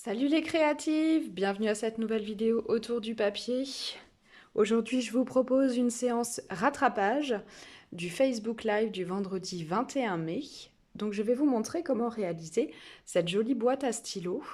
Salut les créatifs, bienvenue à cette nouvelle vidéo autour du papier. Aujourd'hui, je vous propose une séance rattrapage du Facebook Live du vendredi 21 mai. Donc, je vais vous montrer comment réaliser cette jolie boîte à stylo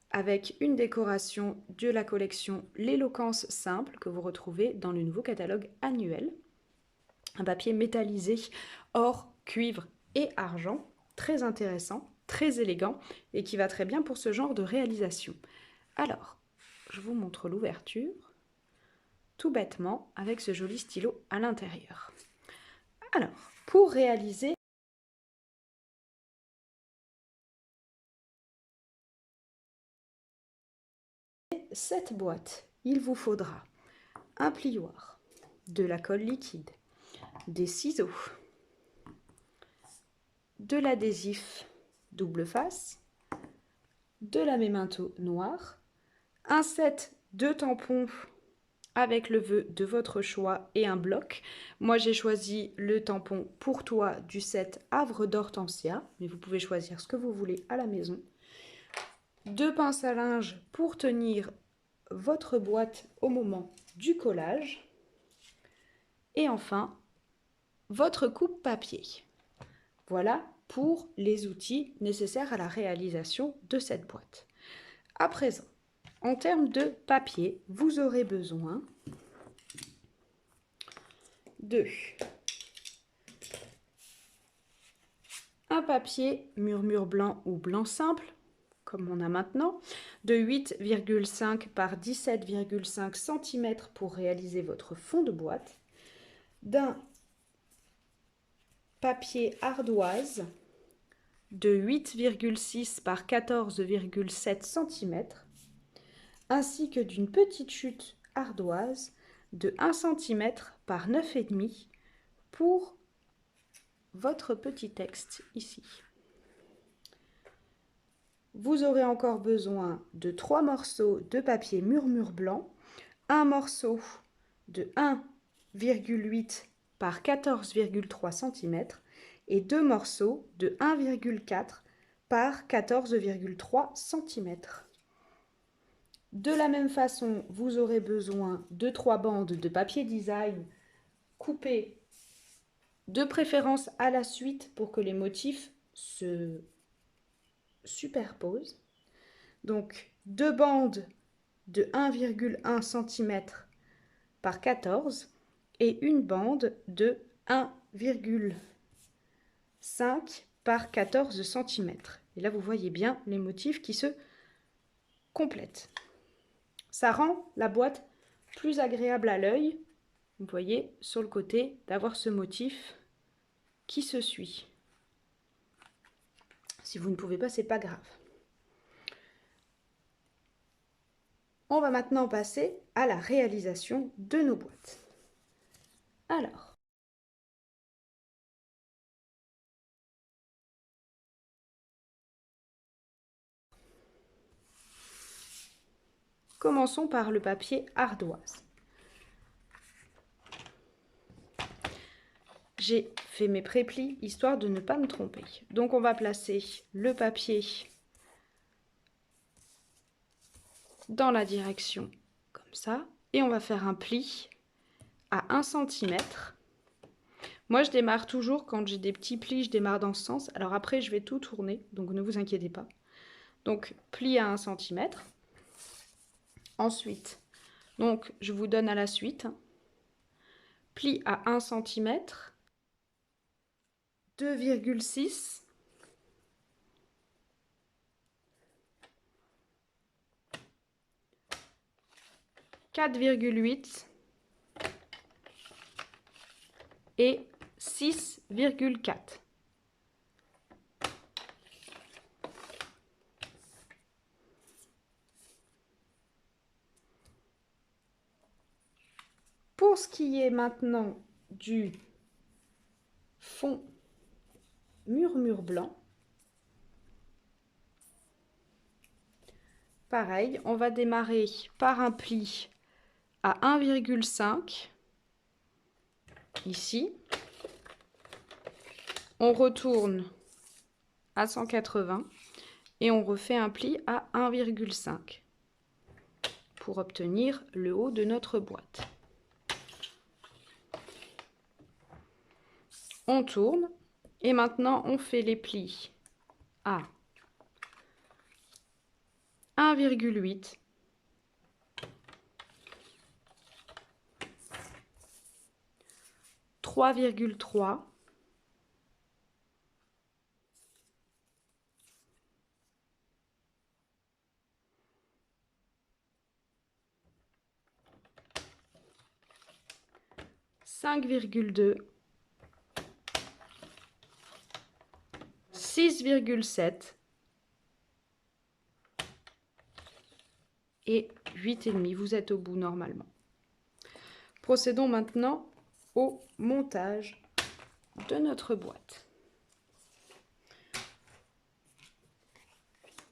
avec une décoration de la collection L'éloquence simple que vous retrouvez dans le nouveau catalogue annuel. Un papier métallisé, or, cuivre et argent, très intéressant, très élégant et qui va très bien pour ce genre de réalisation. Alors, je vous montre l'ouverture, tout bêtement, avec ce joli stylo à l'intérieur. Alors, pour réaliser cette boîte, il vous faudra un plioir, de la colle liquide, des ciseaux, de l'adhésif double face, de la mémento noire, un set de tampons avec le vœu de votre choix et un bloc. Moi, j'ai choisi le tampon Pour toi du set Havre d'Hortensia, mais vous pouvez choisir ce que vous voulez à la maison. 2 pinces à linge pour tenir votre boîte au moment du collage. Et enfin, votre coupe papier. Voilà pour les outils nécessaires à la réalisation de cette boîte. À présent, en termes de papier, vous aurez besoin de un papier murmure blanc ou blanc simple, comme on a maintenant, de 8,5 par 17,5 cm pour réaliser votre fond de boîte, d'un papier ardoise de 8,6 par 14,7 cm, ainsi que d'une petite chute ardoise de 1 cm par 9,5 pour votre petit texte ici. Vous aurez encore besoin de 3 morceaux de papier murmure blanc, un morceau de 1,8 par 14,3 cm et 2 morceaux de 1,4 par 14,3 cm. De la même façon, vous aurez besoin de 3 bandes de papier design coupées de préférence à la suite pour que les motifs se superposent. Donc 2 bandes de 1,1 cm par 14 et une bande de 1,5 par 14 cm. Et là, vous voyez bien les motifs qui se complètent. Ça rend la boîte plus agréable à l'œil. Vous voyez sur le côté d'avoir ce motif qui se suit. Si vous ne pouvez pas, c'est pas grave. On va maintenant passer à la réalisation de nos boîtes. Alors, commençons par le papier ardoise. J'ai fait mes préplis histoire de ne pas me tromper. Donc on va placer le papier dans la direction comme ça et on va faire un pli à 1 cm. Moi je démarre toujours quand j'ai des petits plis, je démarre dans ce sens. Alors après je vais tout tourner, donc ne vous inquiétez pas. Donc pli à 1 cm. Ensuite, donc je vous donne à la suite. Pli à 1 cm, 2,6, 4,8 et 6,4. Pour ce qui est maintenant du fond murmure blanc, pareil, on va démarrer par un pli à 1,5 ici. On retourne à 180 et on refait un pli à 1,5 pour obtenir le haut de notre boîte. On tourne et maintenant on fait les plis à 1,8, 3,3, 5,2, 6,7 et 8,5. Vous êtes au bout normalement. Procédons maintenant au montage de notre boîte.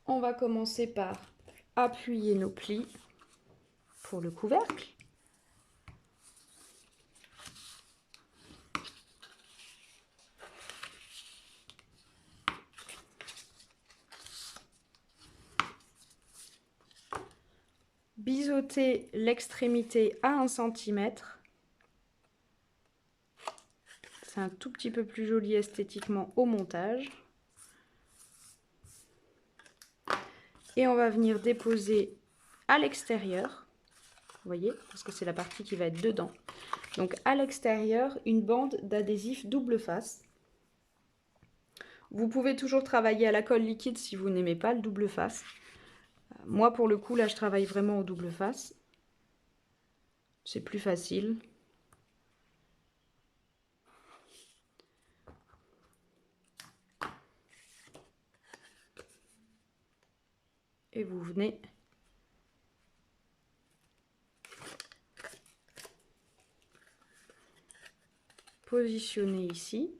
On va commencer par appuyer nos plis pour le couvercle. Biseauter l'extrémité à 1 cm. C'est un tout petit peu plus joli esthétiquement au montage. Et on va venir déposer à l'extérieur, vous voyez, parce que c'est la partie qui va être dedans. Donc à l'extérieur, une bande d'adhésif double face. Vous pouvez toujours travailler à la colle liquide si vous n'aimez pas le double face. Moi, pour le coup, là, je travaille vraiment au double face. C'est plus facile. Et vous venez positionner ici.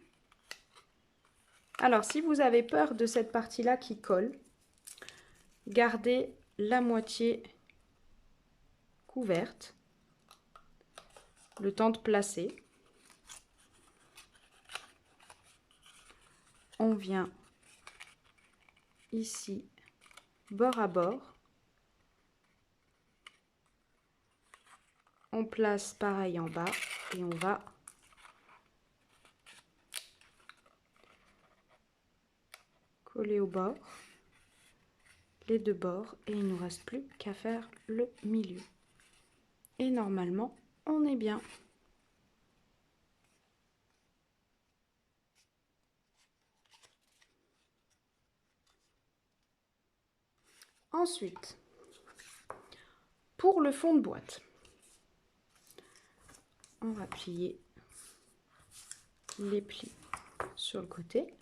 Alors, si vous avez peur de cette partie-là qui colle, gardez la moitié couverte, le temps de placer. On vient ici, bord à bord. On place pareil en bas et on va coller au bord, les deux bords, et il ne nous reste plus qu'à faire le milieu. Et normalement, on est bien. Ensuite, pour le fond de boîte, on va plier les plis sur le côté.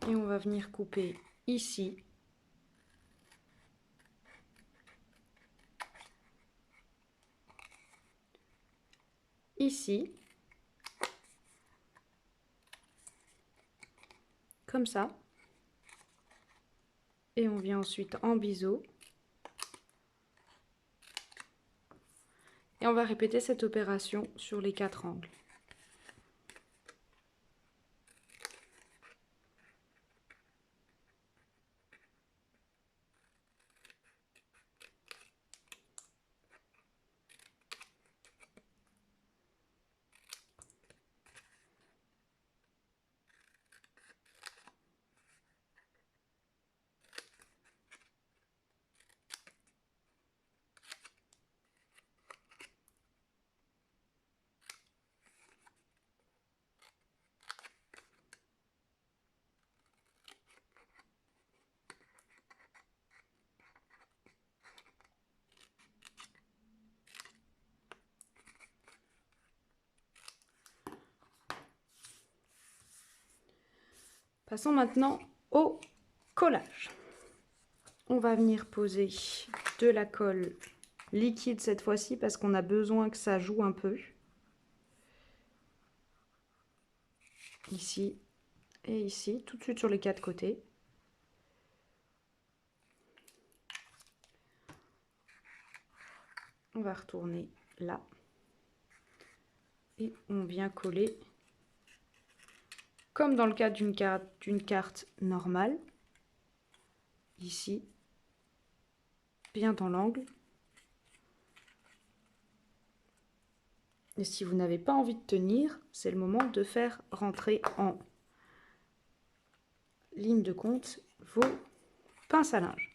Et on va venir couper ici. Ici. Comme ça. Et on vient ensuite en biseau. Et on va répéter cette opération sur les 4 angles. Passons maintenant au collage. On va venir poser de la colle liquide cette fois-ci parce qu'on a besoin que ça joue un peu. Ici et ici, tout de suite sur les 4 côtés. On va retourner là. Et on vient coller, comme dans le cas d'une carte normale, ici, bien dans l'angle. Et si vous n'avez pas envie de tenir, c'est le moment de faire rentrer en ligne de compte vos pinces à linge.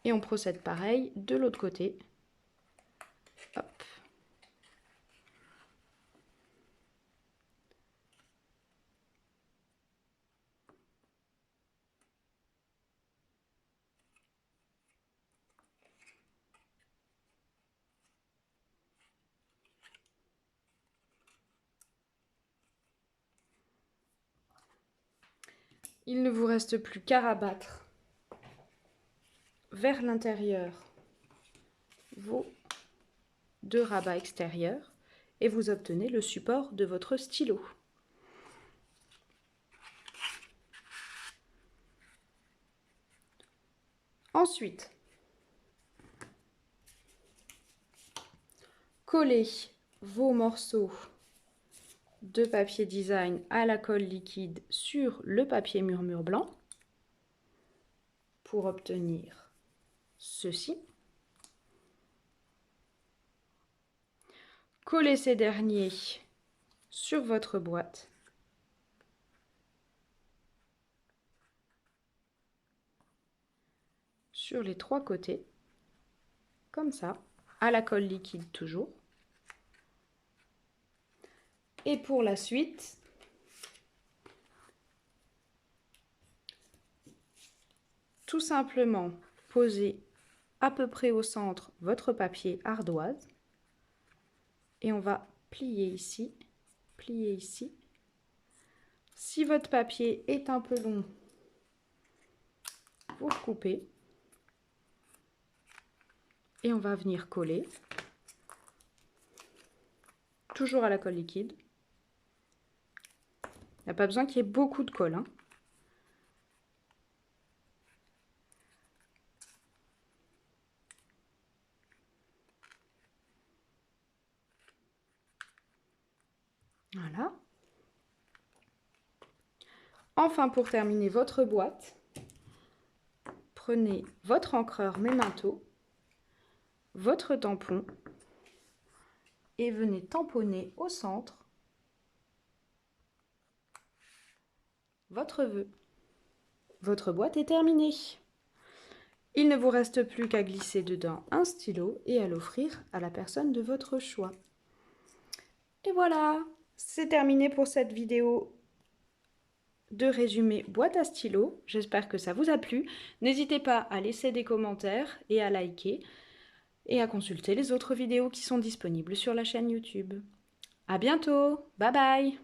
Et on procède pareil de l'autre côté. Hop. Il ne vous reste plus qu'à rabattre vers l'intérieur vos 2 rabats extérieurs et vous obtenez le support de votre stylo. Ensuite, collez vos morceaux de papier design à la colle liquide sur le papier murmure blanc pour obtenir ceci. Collez ces derniers sur votre boîte. Sur les 3 côtés, comme ça, à la colle liquide toujours. Et pour la suite, tout simplement posez à peu près au centre votre papier ardoise et on va plier ici, plier ici. Si votre papier est un peu long, vous le coupez et on va venir coller, toujours à la colle liquide. Il n'y a pas besoin qu'il y ait beaucoup de colle, hein. Voilà. Enfin, pour terminer votre boîte, prenez votre encreur Memento, votre tampon et venez tamponner au centre votre vœu. Votre boîte est terminée. Il ne vous reste plus qu'à glisser dedans un stylo et à l'offrir à la personne de votre choix. Et voilà, c'est terminé pour cette vidéo de résumé boîte à stylo. J'espère que ça vous a plu. N'hésitez pas à laisser des commentaires et à liker et à consulter les autres vidéos qui sont disponibles sur la chaîne YouTube. À bientôt, bye bye!